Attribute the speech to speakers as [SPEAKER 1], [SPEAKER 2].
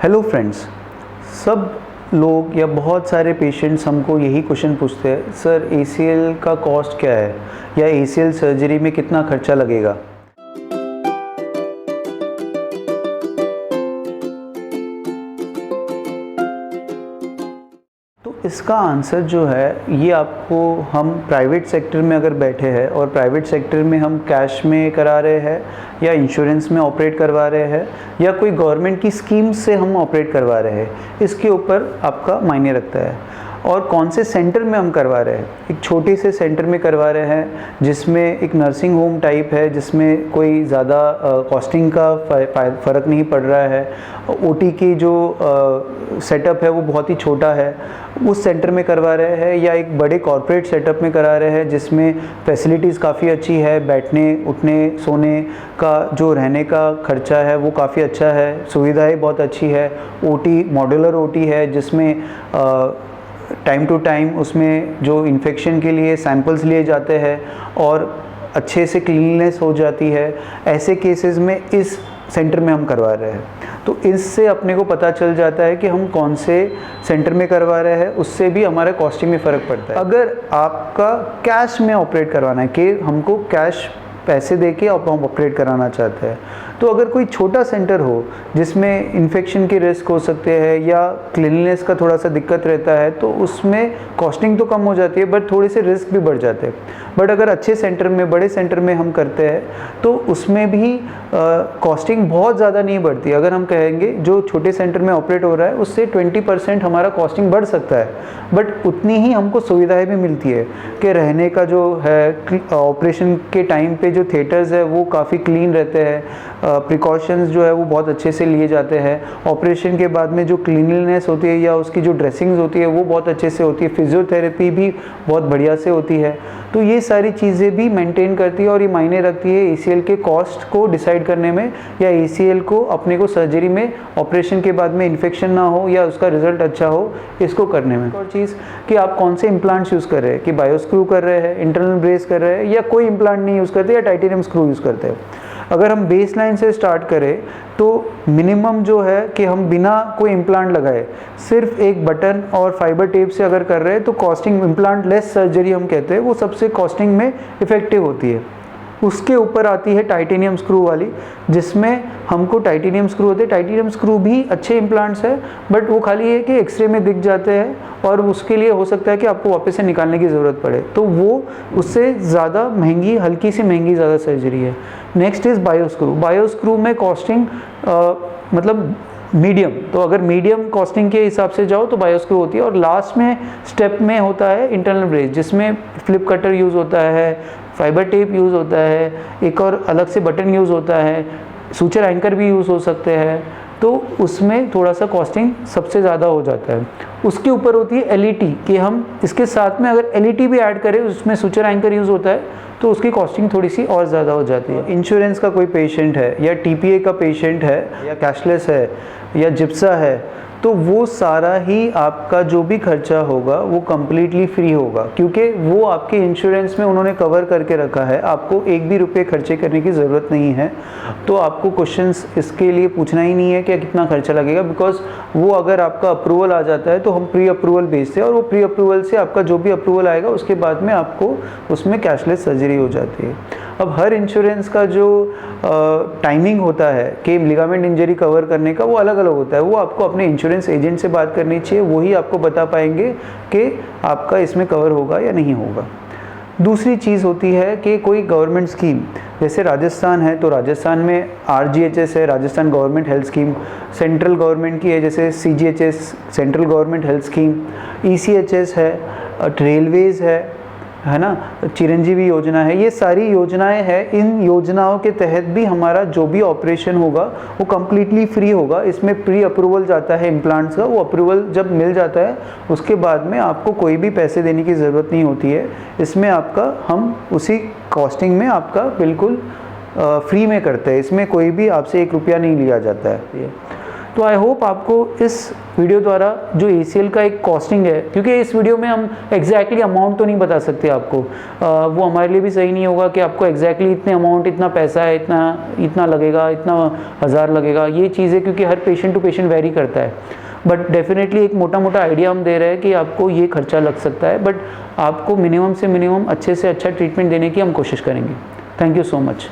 [SPEAKER 1] Hello friends, सब लोग या बहुत सारे पेशेंट्स हमको यही क्वेश्चन पूछते हैं, सर ACL का कॉस्ट क्या है या ACL सर्जरी में कितना खर्चा लगेगा। तो इसका आंसर जो है ये आपको, हम प्राइवेट सेक्टर में अगर बैठे हैं और प्राइवेट सेक्टर में हम कैश में करा रहे हैं या इंश्योरेंस में ऑपरेट करवा रहे हैं या कोई गवर्नमेंट की स्कीम से हम ऑपरेट करवा रहे हैं, इसके ऊपर आपका मायने रखता है। और कौन से सेंटर में हम करवा रहे हैं। एक छोटे से सेंटर में करवा रहे हैं जिसमें एक नर्सिंग होम टाइप है, जिसमें कोई ज़्यादा कॉस्टिंग का फ़र्क नहीं पड़ रहा है। OT की जो सेटअप है वो बहुत ही छोटा है, उस सेंटर में करवा रहे हैं, या एक बड़े कॉरपोरेट सेटअप में करा रहे हैं जिसमें फैसिलिटीज़ काफ़ी अच्छी है, बैठने उठने सोने का जो रहने का खर्चा है वो काफ़ी अच्छा है, सुविधाएं बहुत अच्छी है। OT मॉड्यूलर OT है जिसमें टाइम टू टाइम उसमें जो इन्फेक्शन के लिए सैंपल्स लिए जाते हैं और अच्छे से क्लीननेस हो जाती है। ऐसे केसेस में इस सेंटर में हम करवा रहे हैं, तो इससे अपने को पता चल जाता है कि हम कौन से सेंटर में करवा रहे हैं, उससे भी हमारे कॉस्टिंग में फ़र्क पड़ता है। अगर आपका कैश में ऑपरेट करवाना है कि हमको कैश पैसे दे के आप ऑपरेट कराना चाहते हैं, तो अगर कोई छोटा सेंटर हो जिसमें इन्फेक्शन के रिस्क हो सकते हैं या क्लीननेस का थोड़ा सा दिक्कत रहता है, तो उसमें कॉस्टिंग तो कम हो जाती है बट थोड़े से रिस्क भी बढ़ जाते हैं। बट अगर अच्छे सेंटर में, बड़े सेंटर में हम करते हैं तो उसमें भी कॉस्टिंग बहुत ज़्यादा नहीं बढ़ती। अगर हम कहेंगे जो छोटे सेंटर में ऑपरेट हो रहा है उससे 20% हमारा कॉस्टिंग बढ़ सकता है, बट उतनी ही हमको सुविधाएं भी मिलती है कि रहने का जो है, ऑपरेशन के टाइम पे जो थिएटर्स है वो काफ़ी क्लीन रहते हैं, प्रिकॉशंस जो है वो बहुत अच्छे से लिए जाते हैं। ऑपरेशन के बाद में जो क्लीनलीनेस होती है या उसकी जो ड्रेसिंग्स होती है वो बहुत अच्छे से होती है, फिजियोथेरेपी भी बहुत बढ़िया से होती है। तो ये सारी चीज़ें भी मेंटेन करती है और ये मायने रखती है ACL के कॉस्ट को डिसाइड करने में, या ACL को अपने को सर्जरी में ऑपरेशन के बाद में इन्फेक्शन ना हो या उसका रिजल्ट अच्छा हो, इसको करने में। और चीज़ कि आप कौन से इम्प्लांट्स यूज़ कर रहे हैं, कि बायोस्क्रू कर रहे हैं, इंटरनल ब्रेस कर रहे हैं, या कोई इम्प्लांट नहीं यूज़ करते या टाइटेनियम स्क्रू यूज़ करते हैं। अगर हम बेस लाइन से स्टार्ट करें तो मिनिमम जो है कि हम बिना कोई इम्प्लांट लगाए सिर्फ एक बटन और फाइबर टेप से अगर कर रहे हैं तो कॉस्टिंग, इम्प्लांट लेस सर्जरी हम कहते हैं, वो सबसे कॉस्टिंग में इफ़ेक्टिव होती है। उसके ऊपर आती है टाइटेनियम स्क्रू वाली, जिसमें हमको टाइटेनियम स्क्रू होते हैं। टाइटेनियम स्क्रू भी अच्छे इम्प्लांट्स है, बट वो खाली है कि एक्सरे में दिख जाते हैं और उसके लिए हो सकता है कि आपको वापस से निकालने की ज़रूरत पड़े, तो वो उससे ज़्यादा महंगी, हल्की सी महंगी ज़्यादा सर्जरी है। Next is बायोस्क्रू। बायोस्क्रू में कॉस्टिंग मतलब मीडियम, तो अगर मीडियम कॉस्टिंग के हिसाब से जाओ तो बायोस्क्रू होती है। और लास्ट में स्टेप में होता है इंटरनल ब्रेस, जिसमें फ्लिप कटर यूज़ होता है, फाइबर टेप यूज़ होता है, एक और अलग से बटन यूज़ होता है, सूचर एंकर भी यूज़ हो सकते हैं। तो उसमें थोड़ा सा कॉस्टिंग सबसे ज़्यादा हो जाता है। उसके ऊपर होती है LET, कि हम इसके साथ में अगर LET भी ऐड करें, उसमें सूचर एंकर यूज़ होता है, तो उसकी कॉस्टिंग थोड़ी सी और ज़्यादा हो जाती है। इंश्योरेंस का कोई पेशेंट है या TPA का पेशेंट है या कैशलेस है या जिप्सा है, तो वो सारा ही आपका जो भी खर्चा होगा वो कम्प्लीटली फ्री होगा, क्योंकि वो आपके इंश्योरेंस में उन्होंने कवर करके रखा है। आपको एक भी रुपये खर्चे करने की ज़रूरत नहीं है, तो आपको क्वेश्चंस इसके लिए पूछना ही नहीं है कि कितना खर्चा लगेगा, बिकॉज वो अगर आपका अप्रूवल आ जाता है तो हम प्री अप्रूवल भेजते हैं और वो प्री अप्रूवल से आपका जो भी अप्रूवल आएगा उसके बाद में आपको उसमें कैशलेस सर्जरी हो जाती है। अब हर इंश्योरेंस का जो टाइमिंग होता है कि लिगामेंट इंजरी कवर करने का, वो अलग अलग होता है। वो आपको अपने इंश्योरेंस एजेंट से बात करनी चाहिए, वही आपको बता पाएंगे कि आपका इसमें कवर होगा या नहीं होगा। दूसरी चीज़ होती है कि कोई गवर्नमेंट स्कीम, जैसे राजस्थान है तो राजस्थान में RGHS है, Rajasthan government health scheme. Central government की है जैसे CGHS, central government health scheme. ECHS है, रेलवेज़ है ना, चिरंजीवी योजना है। ये सारी योजनाएं हैं। इन योजनाओं के तहत भी हमारा जो भी ऑपरेशन होगा वो कम्प्लीटली फ्री होगा। इसमें प्री अप्रूवल जाता है इम्प्लांट्स का, वो अप्रूवल जब मिल जाता है उसके बाद में आपको कोई भी पैसे देने की ज़रूरत नहीं होती है। इसमें आपका, हम उसी कॉस्टिंग में आपका बिल्कुल फ्री में करते हैं, इसमें कोई भी आपसे 1 रुपया नहीं लिया जाता है। तो आई होप आपको इस वीडियो द्वारा जो ACL का एक कॉस्टिंग है, क्योंकि इस वीडियो में हम एग्जैक्टली अमाउंट तो नहीं बता सकते आपको, वो हमारे लिए भी सही नहीं होगा कि आपको एग्जैक्टली इतने अमाउंट, इतना पैसा है, इतना लगेगा, इतना 1000 लगेगा, ये चीज़ें क्योंकि हर पेशेंट टू पेशेंट वेरी करता है। बट डेफिनेटली एक मोटा मोटा आइडिया हम दे रहे हैं कि आपको ये खर्चा लग सकता है, बट आपको मिनिमम से मिनिमम अच्छे से अच्छा ट्रीटमेंट देने की हम कोशिश करेंगे। Thank you so much.